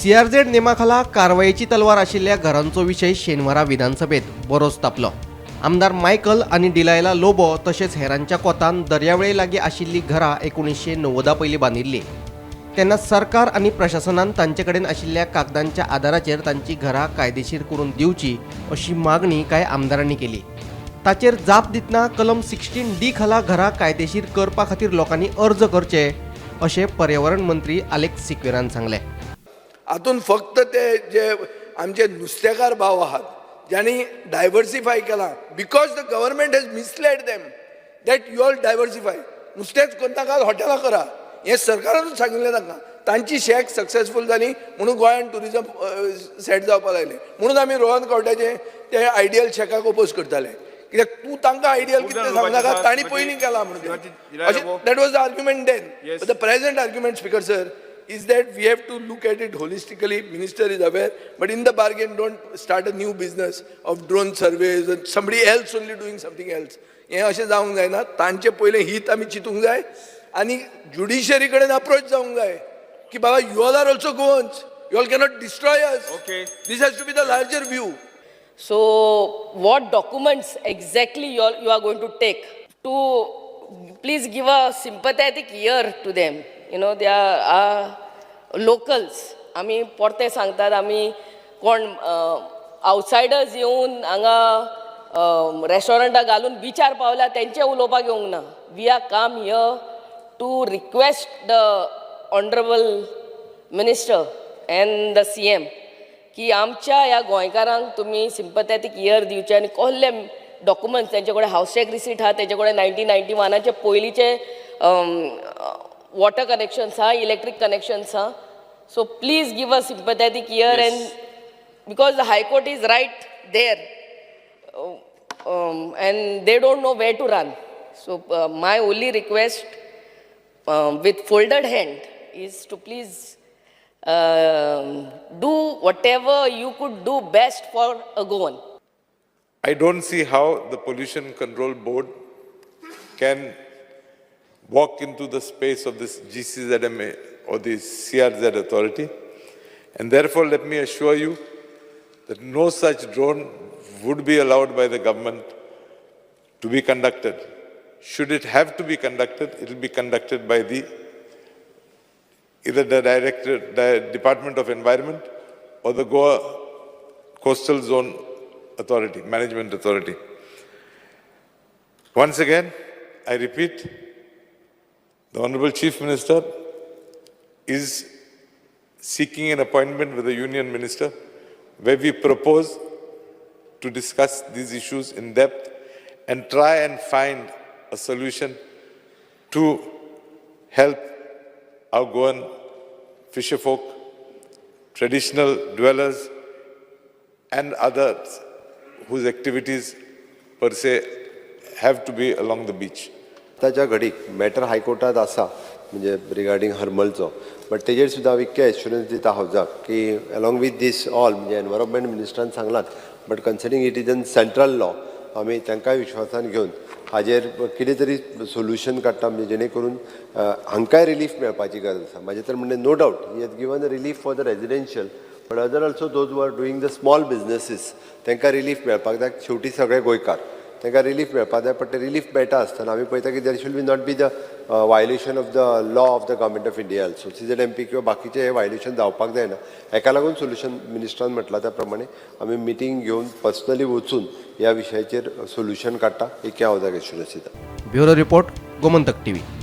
CRZ नेमाखाला कारवाईची तलवार आशिल्ल्या घरांचो विषय शेनवारा विधानसभेत बरोच तापलो। आमदार मायकल आणि डिलायला लोबो तसेच हेरांच्या कोतान दर्यावेळे लागीं आशिल्ली घरां 1990 पयलीं बांदिल्ली। तेन्ना सरकार आणि प्रशासनान तांचे कडेन आशिल्ल्या कागदांच्या आदाराचेर तांची घरां कायदेशीर करून दिवची अशी मागणी कांय आमदारांनी केली। ताचेर जाप दितना कलम 16D खाला घरां कायदेशीर करपा खातीर लोकांनी अर्ज करचे अशें पर्यावरण मंत्री आलेक्स सिक्वेरान सांगले। हातून फक्त ते जे आमचे नुस्तेकार भाव आहात ज्यांनी डायवर्सिफाय केला because the government has misled them that you all diversify नुस्तेच करनाका हॉटेलां करा हे सरकारानूच सांगिल्लें तांकां। तांची शेक सक्सेसफूल जाली म्हणून गोंयान टुरिजम सेट जावपाक लागले म्हणून आमी रोहन कवट्याचे ते आयडियल शेकाक ओपोज करताले कित्याक तूं तांकां आयडियल कितें सांगनाका तांणी पयलीं केला म्हणून that was the argument then but the present argument speaker sir is that we have to look at it holistically. Minister is aware, but in the bargain don't start a new business of drone surveys and somebody else only doing something else. हे अशें जावंक जायना। तांचे पयलें हित आमी चिंतूंक जाय आनी ज्युडिशरी कडेन अप्रोच जावंक जाय की बाबा you all are also Goans, you all cannot destroy us. This has to be the larger view. So what documents exactly you are going to take to please give a sympathetic ear to them. You know, they are locals. आमी परते सांगतात आमी कोण outsiders येवन हांगा रेस्टॉरंटां घालून बिचार पावल्या तेंचे उलोवपाक येवंक ना. We are come here to request the honourable minister and the CM की आमच्या ह्या गोंयकारांक तुमी सिंपथेटीक इयर दिवचे आनी कसले डॉक्युमेंट्स तेंचे कडेन हावस टॅक्स रिसीट आहा तेंचे कडेन 1991 पयलींचे water connections are, electric connections are. So please give us sympathetic ear. Yes. And because the High Court is right there and they don't know where to run. So my only request with folded hand is to please do whatever you could do best for a Goan. I don't see how the Pollution Control Board can walk into the space of this GCZMA or the CRZ authority. And therefore, let me assure you that no such drone would be allowed by the government to be conducted. Should it have to be conducted, it will be conducted by either the Department of Environment or the Goa Coastal Zone Authority, Management Authority. Once again, I repeat, the Honorable Chief Minister is seeking an appointment with the Union Minister where we propose to discuss these issues in depth and try and find a solution to help our Goan fisherfolk, traditional dwellers and others whose activities per se have to be along the beach. आताच्या घडीक matter हायकोर्टात आसा म्हणजे regarding हरमलचो but तेजेर सुद्दां विके assurance दिता हावजाक की along with this all म्हणजे एनवायरमेंट मिनिस्टरान सांगलात but considering it is in central law आमी तांकांय विश्वासान घेवन हाजेर कितें तरी सोल्युशन काडटा म्हणजे जेणे करून हांकांय रिलीफ मेळपाची गरज आसा. म्हाजे तर म्हणजे no doubt he has given a relief for the residential but other also those who are doing the small businesses तांकां रिलीफ मेळपाक जाय. शेवटी सगळे गोंयकार तांकां रिलीफ मेळपाक जाय बट ते रिलीफ मेळटा आसतना आमी पळयता की देर should be not be the violation of the law of the government of India also. CZMP किंवा बाकीचे हे वायलेशन जावपाक जायना. हेका लागून सोल्युशन मिनिस्टरान म्हटलां त्या प्रमाणे आमी मिटींग घेवन पर्सनली वचून ह्या विशयाचेर सोल्युशन काडटा एक हांव जागे एश्युरन्स दिता. Bureau report Gomantak TV.